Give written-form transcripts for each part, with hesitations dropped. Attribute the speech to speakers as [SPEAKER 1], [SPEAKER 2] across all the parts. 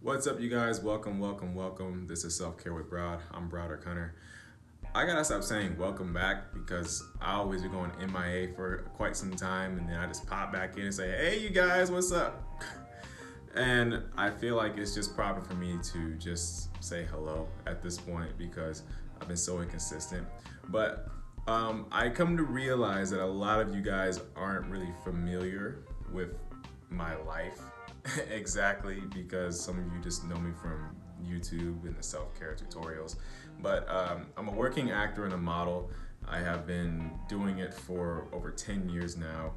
[SPEAKER 1] What's up, you guys? Welcome. This is Self-Care with Brod. I'm Broderick Hunter. I gotta stop saying welcome back because I always be going MIA for quite some time and then I just pop back in and say, hey, you guys, what's up? And I feel like it's just proper for me to just say hello at this point because I've been so inconsistent. But I come to realize that a lot of you guys aren't really familiar with my life exactly because some of you just know me from YouTube and the self-care tutorials. But I'm a working actor and a model. I have been doing it for over 10 years now,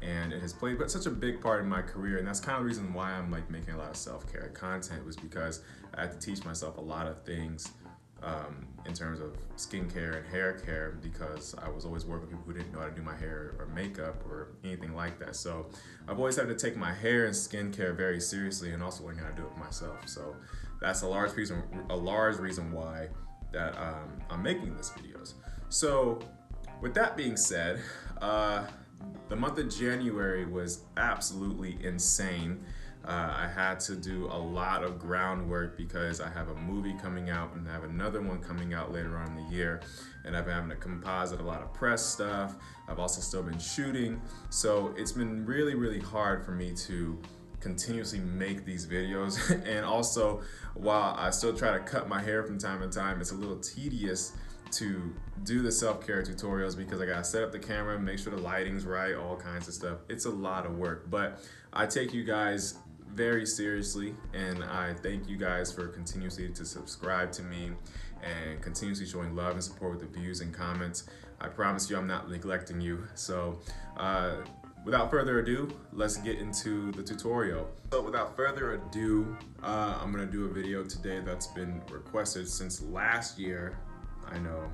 [SPEAKER 1] and it has played such a big part in my career, and that's kind of the reason why I'm making a lot of self-care content, was because I had to teach myself a lot of things in terms of skincare and hair care, because I was always working with people who didn't know how to do my hair or makeup or anything like that. So I've always had to take my hair and skincare very seriously, and also learn how to do it myself. So that's a large reason why that I'm making these videos. So with that being said, the month of January was absolutely insane. I had to do a lot of groundwork because I have a movie coming out and I have another one coming out later on in the year, and I've been having to composite a lot of press stuff. I've also still been shooting, so it's been really hard for me to continuously make these videos. And also, while I still try to cut my hair from time to time, it's a little tedious to do the self-care tutorials because I gotta set up the camera, make sure the lighting's right, all kinds of stuff. It's a lot of work, but I take you guys very seriously, and I thank you guys for continuously to subscribe to me and continuously showing love and support with the views and comments. I promise you I'm not neglecting you. So without further ado, let's get into the tutorial. So without further ado, I'm gonna do a video today that's been requested since last year. I know,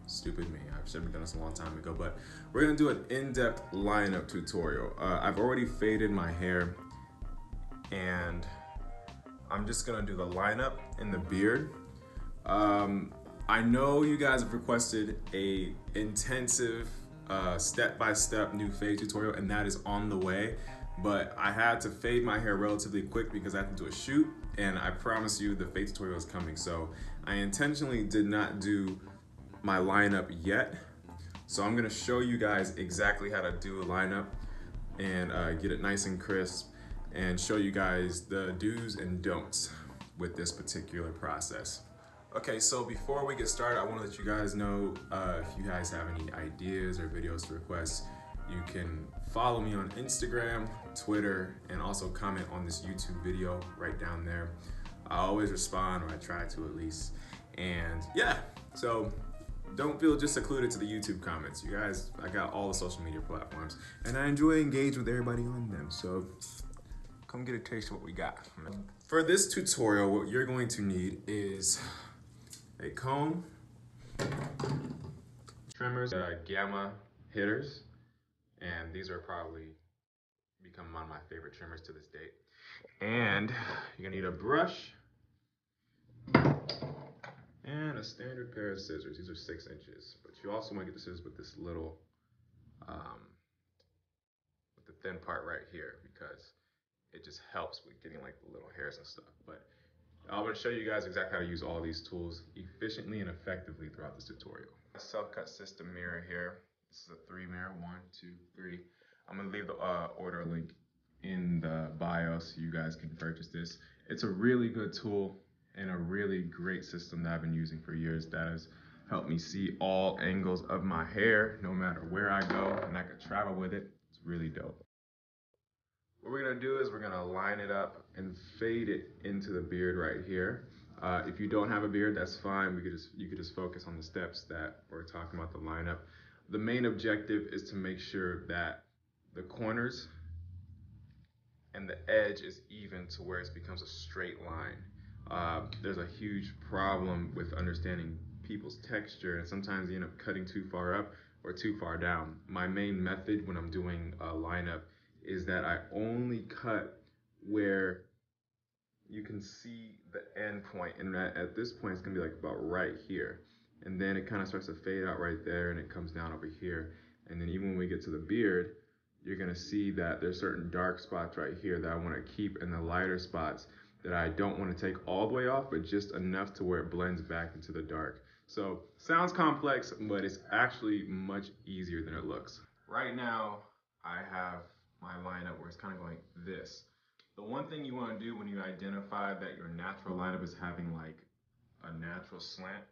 [SPEAKER 1] stupid me, I should have done this a long time ago, but we're gonna do an in-depth lineup tutorial. I've already faded my hair, and I'm just gonna do the lineup and the beard. I know you guys have requested a intensive step-by-step new fade tutorial, and that is on the way, but I had to fade my hair relatively quick because I had to do a shoot, and I promise you the fade tutorial is coming. So I intentionally did not do my lineup yet, so I'm gonna show you guys exactly how to do a lineup and get it nice and crisp, and show you guys the do's and don'ts with this particular process. Okay, so before we get started, I want to let you guys know if you guys have any ideas or videos to request, you can follow me on Instagram, Twitter, and also comment on this YouTube video right down there. I always respond, or I try to at least. And yeah, so don't feel just secluded to the YouTube comments. You guys, I got all the social media platforms, and I enjoy engaging with everybody on them. So come get a taste of what we got. For this tutorial, what you're going to need is a comb, trimmers, gamma hitters, and these are probably become one of my favorite trimmers to this date. And you're gonna need a brush and a standard pair of scissors. These are 6 inches, but you also want to get the scissors with this little, with the thin part right here, because it just helps with getting like the little hairs and stuff. But I'm going to show you guys exactly how to use all these tools efficiently and effectively throughout this tutorial. A self-cut system mirror here. This is a 3 mirror, 1, 2, 3. I'm going to leave the order link in the bio so you guys can purchase this. It's a really good tool and a really great system that I've been using for years that has helped me see all angles of my hair no matter where I go, and I can travel with it. It's really dope. What we're gonna do is we're gonna line it up and fade it into the beard right here. If you don't have a beard, that's fine. You could just focus on the steps that we're talking about, the lineup. The main objective is to make sure that the corners and the edge is even to where it becomes a straight line. There's a huge problem with understanding people's texture, and sometimes you end up cutting too far up or too far down. My main method when I'm doing a lineup is that I only cut where you can see the end point, and at this point it's gonna be like about right here, and then it kind of starts to fade out right there, and it comes down over here, and then even when we get to the beard, you're gonna see that there's certain dark spots right here that I want to keep, and the lighter spots that I don't want to take all the way off, but just enough to where it blends back into the dark. So sounds complex, but it's actually much easier than it looks. Right now, I have my lineup where it's kind of going this. The one thing you want to do when you identify that your natural lineup is having like a natural slant,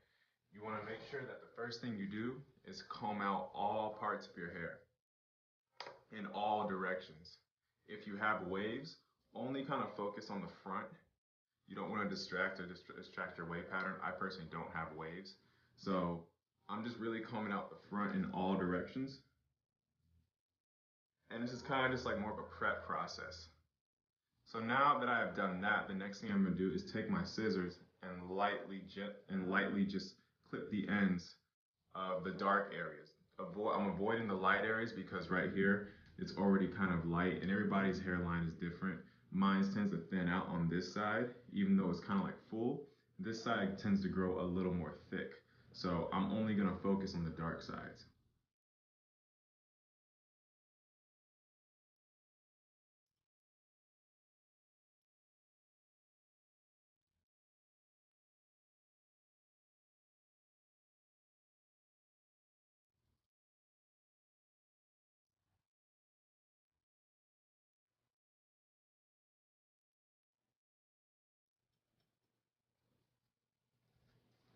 [SPEAKER 1] you want to make sure that the first thing you do is comb out all parts of your hair in all directions. If you have waves, only kind of focus on the front. You don't want to distract your wave pattern. I personally don't have waves. So I'm just really combing out the front in all directions. And this is kind of just like more of a prep process. So now that I have done that, the next thing I'm gonna do is take my scissors and lightly just clip the ends of the dark areas. I'm avoiding the light areas because right here it's already kind of light, and everybody's hairline is different. Mine tends to thin out on this side, even though it's kind of like full. This side tends to grow a little more thick. So I'm only gonna focus on the dark sides.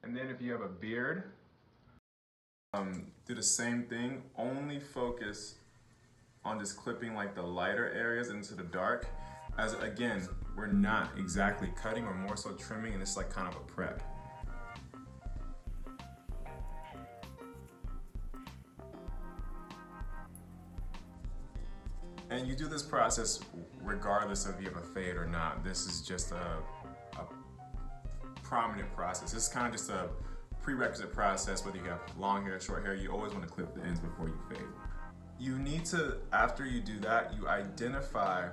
[SPEAKER 1] And then if you have a beard, do the same thing, only focus on just clipping like the lighter areas into the dark. As again, we're not exactly cutting, we're more so trimming, and it's like kind of a prep. And you do this process regardless of if you have a fade or not. This is just a prominent process. This is kind of just a prerequisite process, whether you have long hair, short hair, you always want to clip the ends before you fade. You need to, after you do that, you identify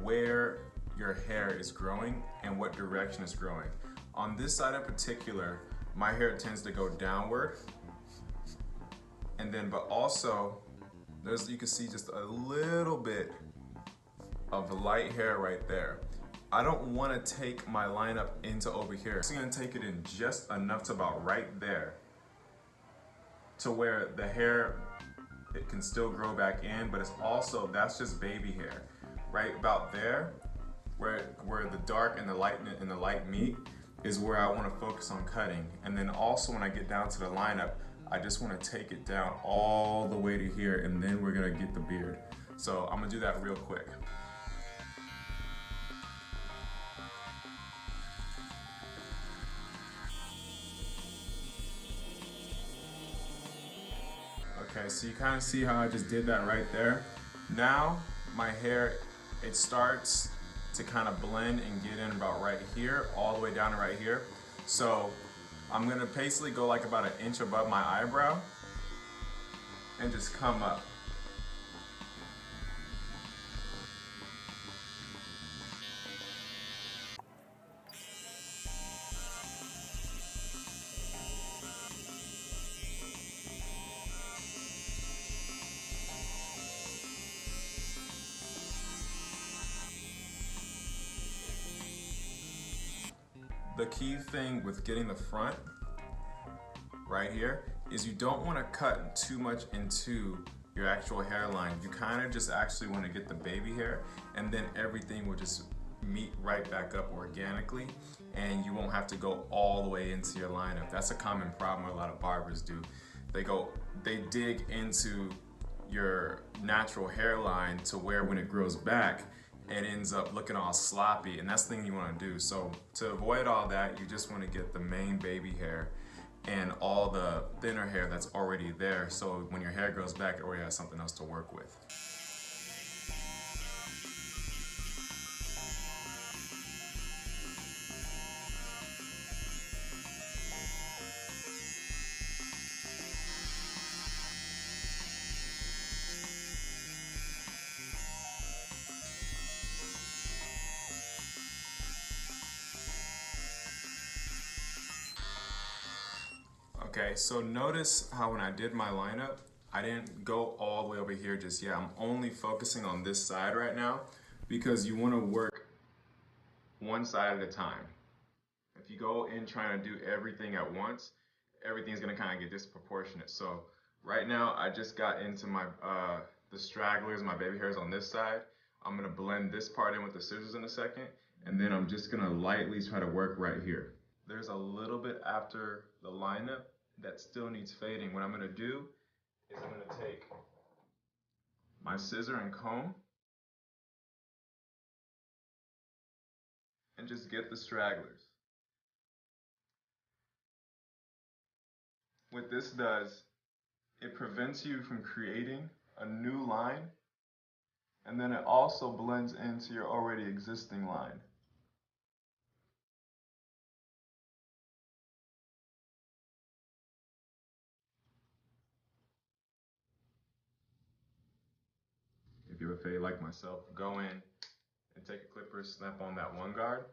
[SPEAKER 1] where your hair is growing and what direction it's growing. On this side in particular, my hair tends to go downward, and then, but also, you can see just a little bit of light hair right there. I don't want to take my lineup into over here. I'm just gonna take it in just enough to about right there, to where the hair, it can still grow back in, but it's also, that's just baby hair. Right about there, where the dark and the light meet, is where I want to focus on cutting. And then also when I get down to the lineup, I just want to take it down all the way to here, and then we're gonna get the beard. So I'm gonna do that real quick. Okay, so you kind of see how I just did that right there. Now my hair, it starts to kind of blend and get in about right here, all the way down to right here. So I'm gonna basically go like about 1 inch above my eyebrow and just come up. The key thing with getting the front right here is you don't want to cut too much into your actual hairline. You kind of just actually want to get the baby hair, and then everything will just meet right back up organically, and you won't have to go all the way into your lineup. That's a common problem a lot of barbers do. They dig into your natural hairline to where when it grows back, it ends up looking all sloppy, and that's the thing you want to do. So to avoid all that, you just want to get the main baby hair and all the thinner hair that's already there, so when your hair grows back, it already has something else to work with. Okay, so notice how when I did my lineup, I didn't go all the way over here just yet. I'm only focusing on this side right now because you want to work one side at a time. If you go in trying to do everything at once, everything's gonna kind of get disproportionate. So right now, I just got into my the stragglers, my baby hairs on this side. I'm gonna blend this part in with the scissors in a second, and then I'm just gonna lightly try to work right here. There's a little bit after the lineup that still needs fading. What I'm gonna do is I'm gonna take my scissor and comb and just get the stragglers. What this does, it prevents you from creating a new line, and then it also blends into your already existing line. If you have a fade like myself, go in and take a clipper, snap on that one guard,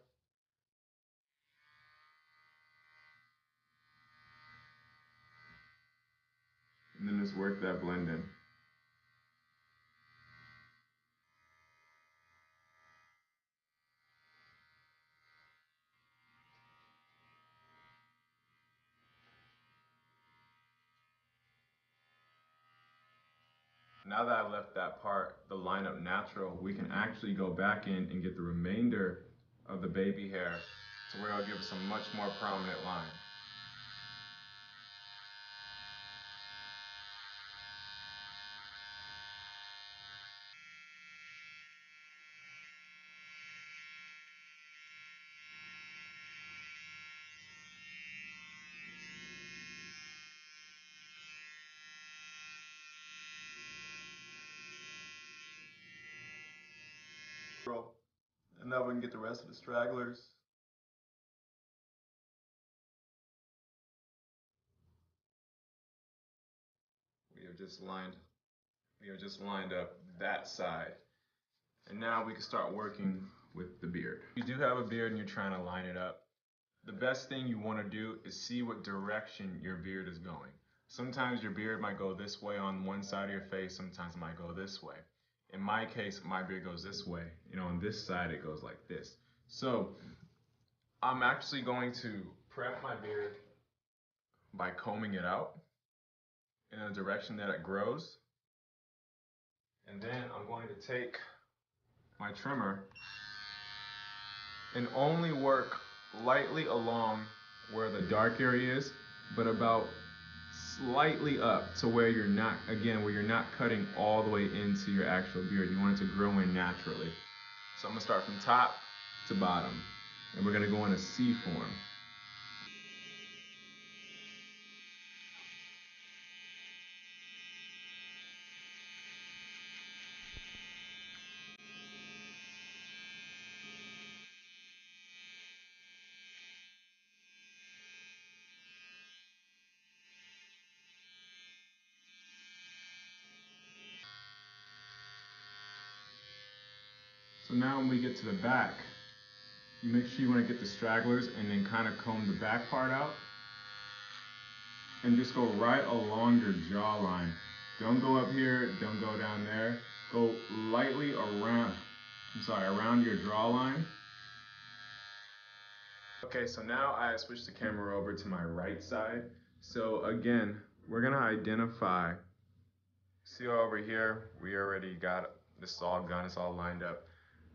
[SPEAKER 1] and then just work that blend in. Now that I've left that part, the lineup natural, we can actually go back in and get the remainder of the baby hair to where it'll give us a much more prominent line. And now we can get the rest of the stragglers. We have just lined up that side. And now we can start working with the beard. If you do have a beard and you're trying to line it up, the best thing you want to do is see what direction your beard is going. Sometimes your beard might go this way on one side of your face, sometimes it might go this way. In my case, my beard goes this way. On this side it goes like this. So I'm actually going to prep my beard by combing it out in the direction that it grows. And then I'm going to take my trimmer and only work lightly along where the dark area is, but about slightly up to where you're not, again, where you're not cutting all the way into your actual beard. You want it to grow in naturally. So I'm gonna start from top to bottom, and we're gonna go in a C form. So now when we get to the back, you make sure you want to get the stragglers and then kind of comb the back part out and just go right along your jawline. Don't go up here, don't go down there. Go lightly around your jawline. Okay, so now I switched the camera over to my right side. So again, we're gonna identify, see over here, we already got this all done, it's all lined up.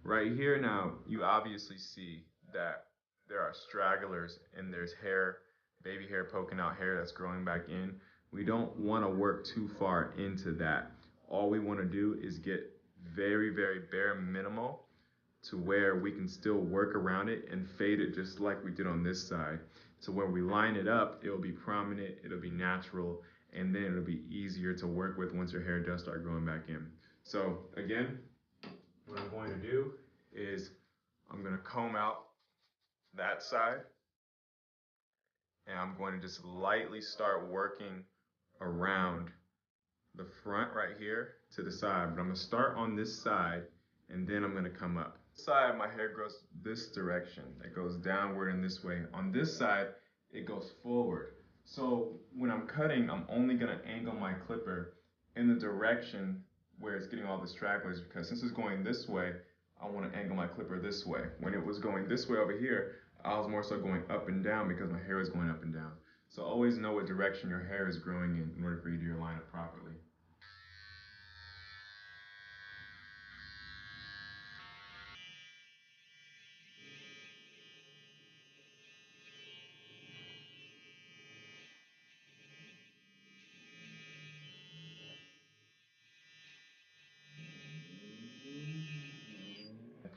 [SPEAKER 1] Right here now, you obviously see that there are stragglers and there's hair, baby hair poking out, hair that's growing back in. We don't want to work too far into that. All we want to do is get very, very bare minimal to where we can still work around it and fade it just like we did on this side. So when we line it up, it'll be prominent, it'll be natural, and then it'll be easier to work with once your hair does start growing back in. So again, what I'm going to do is I'm going to comb out that side, and I'm going to just lightly start working around the front right here to the side. But I'm going to start on this side, and then I'm going to come up. This side, my hair grows this direction. It goes downward in this way. On this side, it goes forward. So when I'm cutting, I'm only going to angle my clipper in the direction where it's getting all the stragglers, because since it's going this way, I want to angle my clipper this way. When it was going this way over here, I was more so going up and down because my hair is going up and down. So always know what direction your hair is growing in order for you to do your lineup properly.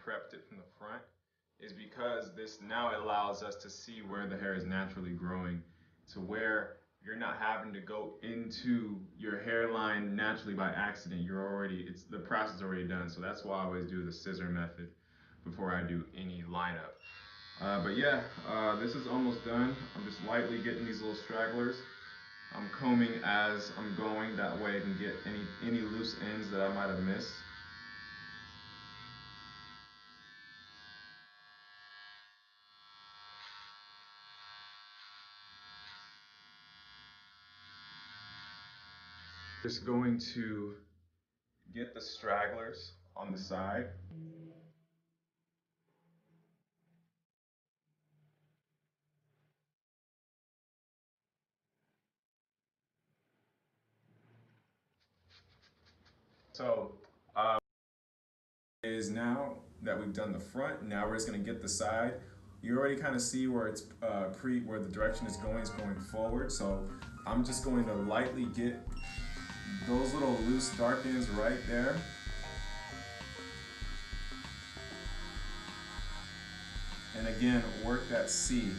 [SPEAKER 1] Prepped it from the front is because this now allows us to see where the hair is naturally growing, to where you're not having to go into your hairline naturally by accident. It's the process is already done. So that's why I always do the scissor method before I do any lineup. But yeah, this is almost done. I'm just lightly getting these little stragglers. I'm combing as I'm going, that way I can get any loose ends that I might have missed. Just going to get the stragglers on the side. So is now that we've done the front, now we're just gonna get the side. You already kind of see where it's where the direction is going forward. So I'm just going to lightly get those little loose dark ends right there. And again, work that C.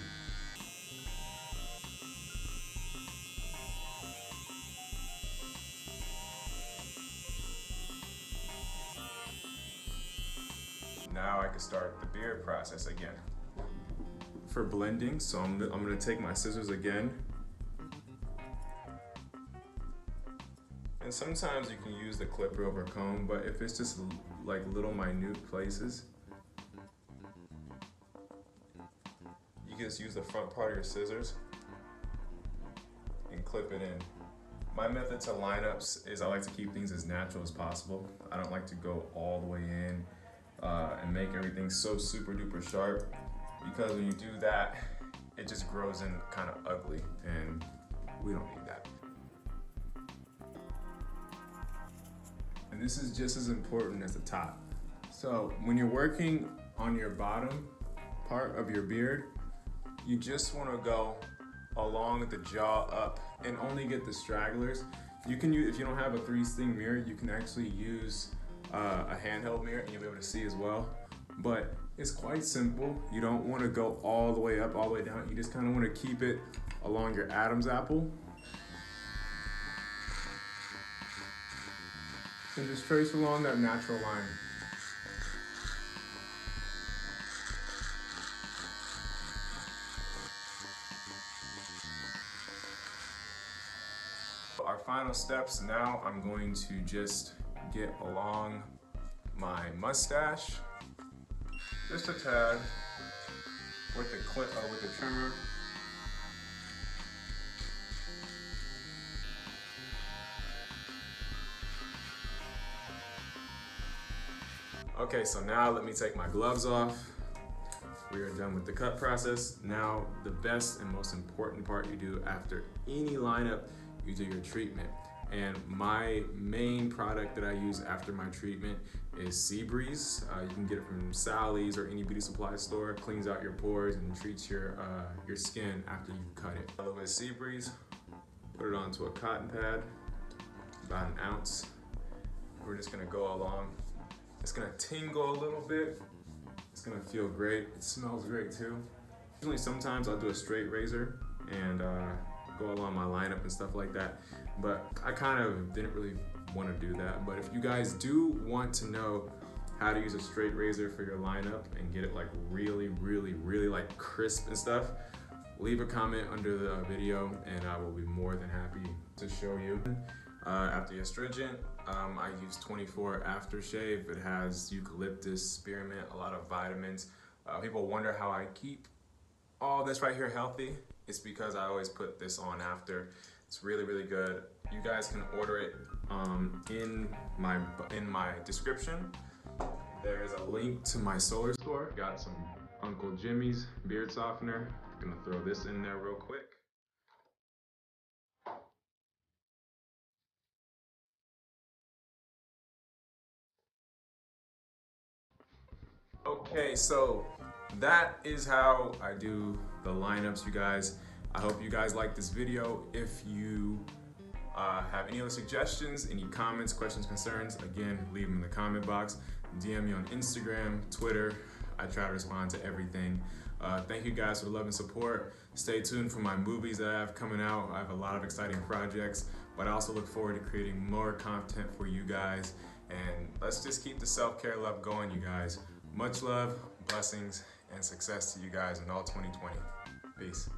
[SPEAKER 1] Now I can start the beard process again. For blending, so I'm gonna take my scissors again. And sometimes you can use the clipper over comb, but if it's just like little minute places, you can just use the front part of your scissors and clip it in. My method to lineups is I like to keep things as natural as possible. I don't like to go all the way in and make everything so super duper sharp, because when you do that, it just grows in kind of ugly, and we don't need that. And this is just as important as the top. So when you're working on your bottom part of your beard, you just want to go along the jaw up and only get the stragglers. You can use, if you don't have a 3-sting mirror, you can actually use a handheld mirror and you'll be able to see as well. But it's quite simple. You don't want to go all the way up, all the way down. You just kind of want to keep it along your Adam's apple. And just trace along that natural line. Our final steps now, I'm going to just get along my mustache, just a tad, with the trimmer. Okay, so now let me take my gloves off. We are done with the cut process. Now, the best and most important part you do after any lineup, you do your treatment. And my main product that I use after my treatment is Sea Breeze. You can get it from Sally's or any beauty supply store. It cleans out your pores and treats your skin after you cut it. A little bit of Sea Breeze, put it onto a cotton pad, about an ounce. We're just gonna go along. It's gonna tingle a little bit. It's gonna feel great. It smells great too. Usually sometimes I'll do a straight razor and go along my lineup and stuff like that. But I kind of didn't really want to do that. But if you guys do want to know how to use a straight razor for your lineup and get it like really, really, really like crisp and stuff, leave a comment under the video and I will be more than happy to show you. After the astringent, I use 24 aftershave. It has eucalyptus, spearmint, a lot of vitamins. People wonder how I keep all this right here healthy. It's because I always put this on after. It's really, really good. You guys can order it in my description. There is a link to my solar store. Got some Uncle Jimmy's beard softener. Gonna throw this in there real quick. Okay, so that is how I do the lineups, you guys. I hope you guys like this video. If you have any other suggestions, any comments, questions, concerns, again, leave them in the comment box. DM me on Instagram, Twitter. I try to respond to everything. Thank you guys for the love and support. Stay tuned for my movies that I have coming out. I have a lot of exciting projects, but I also look forward to creating more content for you guys. And let's just keep the self-care love going, you guys. Much love, blessings, and success to you guys in all 2020. Peace.